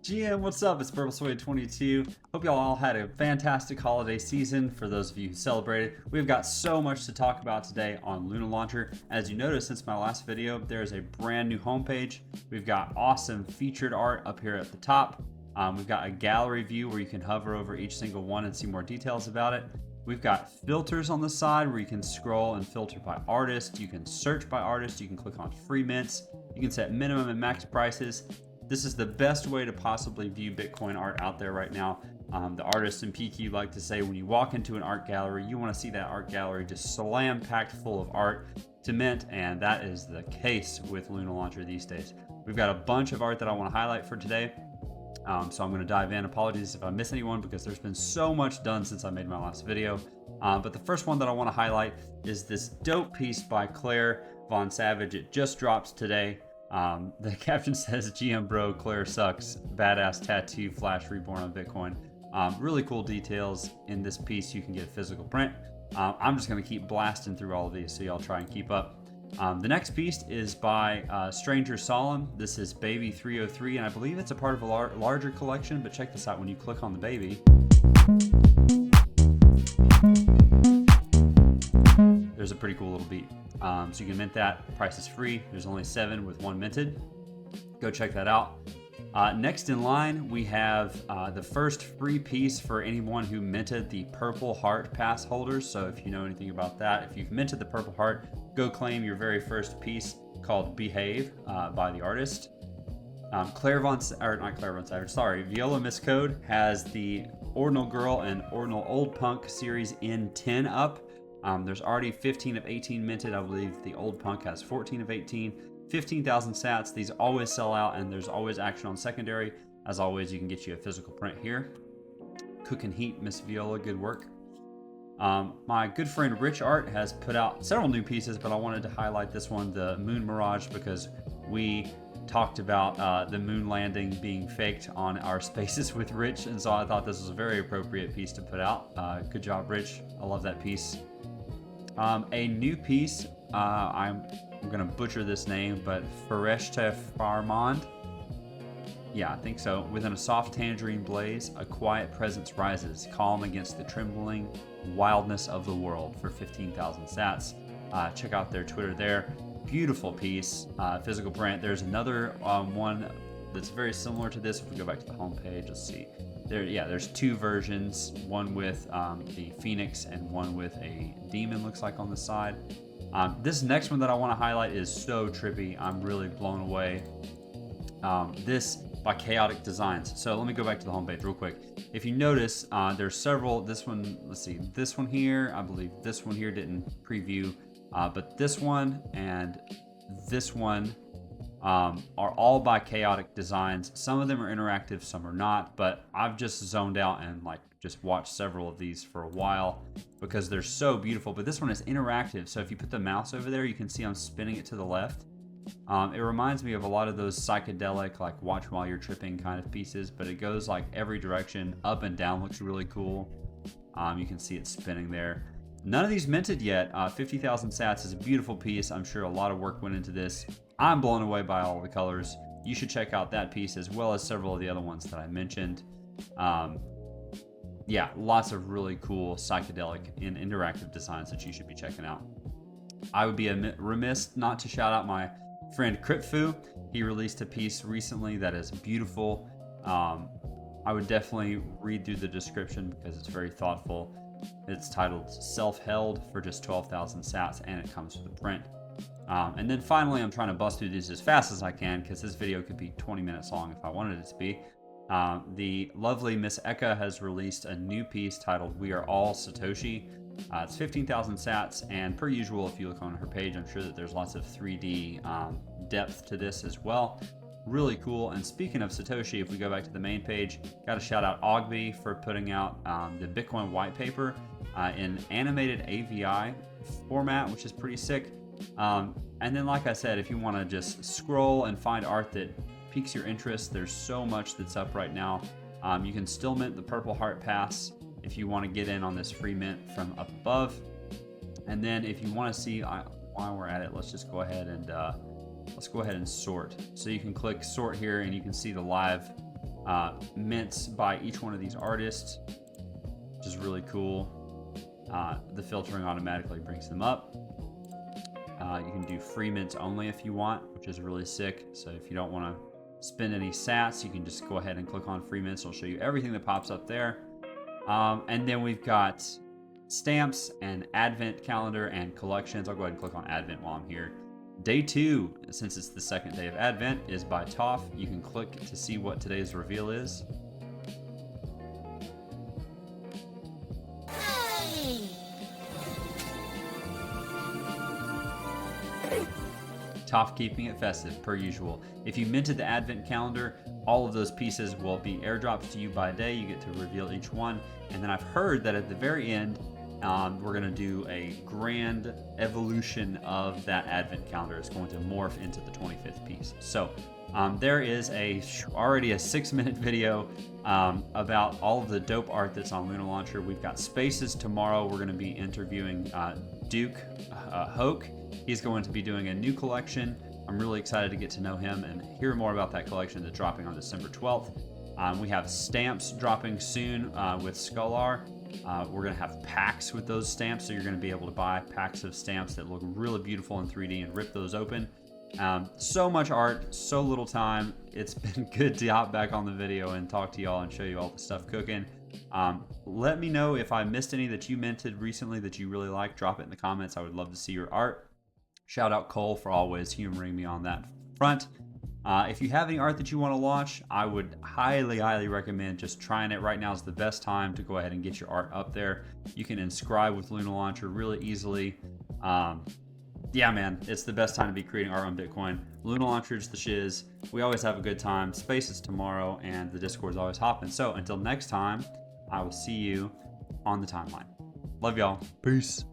GM, what's up? It's PurpleSway22. Hope y'all all had a fantastic holiday season. For those of you who celebrated, we've got so much to talk about today on LunaLauncher. As you noticed since my last video, there's a brand new homepage. We've got awesome featured art up here at the top. We've got a gallery view where you can hover over each single one and see more details about it. We've got filters on the side where you can scroll and filter by artist. You can search by artist. You can click on free mints. You can set minimum and max prices. This is the best way to possibly view Bitcoin art out there right now. The artists in PQ like to say when you walk into an art gallery, you want to see that art gallery just slam-packed full of art to mint, and that is the case with LunaLauncher these days. We've got a bunch of art that I want to highlight for today. So I'm going to dive in. Apologies if I miss anyone because there's been so much done since I made my last video. But the first one that I want to highlight is this dope piece by Claire Von Savage. It just dropped today. The caption says, GM bro, Claire sucks. Badass tattoo flash reborn on Bitcoin. Really cool details in this piece. You can get a physical print. I'm just going to keep blasting through all of these so y'all try and keep up. The next piece is by Stranger Solemn. This is Baby 303, and I believe it's a part of a larger collection, but check this out. When you click on the baby, there's a pretty cool little beat. So you can mint that. The price is free. There's only 7 with 1 minted. Go check that out. Next in line, we have the first free piece for anyone who minted the Purple Heart pass holders. So if you know anything about that, if you've minted the Purple Heart, go claim your very first piece called Behave by the artist. Viola Miscode has the Ordinal Girl and Ordinal Old Punk series in 10 up. There's already 15 of 18 minted. I believe the Old Punk has 14 of 18. 15,000 sats. These always sell out, and there's always action on secondary. As always, you can get you a physical print here. Cook and Heat, Miss Viola, good work. My good friend Rich Art has put out several new pieces, but I wanted to highlight this one, the Moon Mirage, because we talked about the moon landing being faked on our spaces with Rich, and so I thought this was a very appropriate piece to put out. Good job, Rich. I love that piece. A new piece, I'm gonna butcher this name, but Fereshte Farmand. Yeah, I think so. Within a soft tangerine blaze, a quiet presence rises, calm against the trembling wildness of the world, for 15,000 sats. Check out their Twitter there. Beautiful piece, physical print. There's another one that's very similar to this. If we go back to the homepage, let's see. There's 2 versions, one with the Phoenix and one with a demon, looks like, on the side. This next one that I want to highlight is so trippy. I'm really blown away. This by Chaotic Designs. So let me go back to the homepage real quick. If you notice, there's several. This one, let's see, this one here, I believe this one here didn't preview, but this one and this one are all by Chaotic Designs. Some of them are interactive, some are not, but I've just zoned out and just watched several of these for a while because they're so beautiful. But this one is interactive, so if you put the mouse over there, you can see I'm spinning it to the left. It reminds me of a lot of those psychedelic, like watch while you're tripping kind of pieces, but it goes like every direction, up and down. Looks really cool. You can see it spinning there. None of these minted yet. 50,000 sats is a beautiful piece. I'm sure a lot of work went into this. I'm blown away by all the colors. You should check out that piece as well as several of the other ones that I mentioned. Yeah, lots of really cool psychedelic and interactive designs that you should be checking out. I would be remiss not to shout out my friend Cryptfu. He released a piece recently that is beautiful. I would definitely read through the description because it's very thoughtful. It's titled Self-Held for just 12,000 sats, and it comes with a print. And then finally, I'm trying to bust through these as fast as I can because this video could be 20 minutes long if I wanted it to be. The lovely Miss Eka has released a new piece titled We Are All Satoshi. It's 15,000 sats, and per usual, if you look on her page, I'm sure that there's lots of 3D depth to this as well. Really cool. And speaking of Satoshi, if we go back to the main page, got to shout out Ogby for putting out the Bitcoin white paper in animated AVI format, which is pretty sick. And then, like I said, if you want to just scroll and find art that piques your interest, there's so much that's up right now. You can still mint the Purple Heart Pass if you want to get in on this free mint from up above. And then if you want to see, while we're at it, let's just go ahead and sort. So you can click sort here and you can see the live mints by each one of these artists, which is really cool. The filtering automatically brings them up. You can do free mints only if you want, which is really sick. So if you don't want to spend any sats, you can just go ahead and click on free mints. It'll show you everything that pops up there. And then we've got stamps and advent calendar and collections. I'll go ahead and click on advent while I'm here. Day 2, since it's the second day of advent, is by Toph. You can click to see what today's reveal is. Toph keeping it festive, per usual. If you minted the advent calendar, all of those pieces will be airdropped to you by day. You get to reveal each one. And then I've heard that at the very end, we're going to do a grand evolution of that advent calendar. It's going to morph into the 25th piece. So there is already a 6-minute video about all of the dope art that's on LunaLauncher. We've got spaces tomorrow. We're going to be interviewing Duke Hoke. He's going to be doing a new collection. I'm really excited to get to know him and hear more about that collection that's dropping on December 12th. We have stamps dropping soon with Scholar. We're going to have packs with those stamps, so you're going to be able to buy packs of stamps that look really beautiful in 3D and rip those open. So much art, so little time. It's been good to hop back on the video and talk to y'all and show you all the stuff cooking. Let me know if I missed any that you minted recently that you really like. Drop it in the comments. I would love to see your art. Shout out Cole for always humoring me on that front. If you have any art that you want to launch, I would highly recommend just trying it. Right now is the best time to go ahead and get your art up there. You can inscribe with LunaLauncher really easily. Yeah, man, it's the best time to be creating art on Bitcoin. LunaLauncher is the shiz. We always have a good time. Space is tomorrow, and the Discord is always hopping. So until next time, I will see you on the timeline. Love y'all. Peace.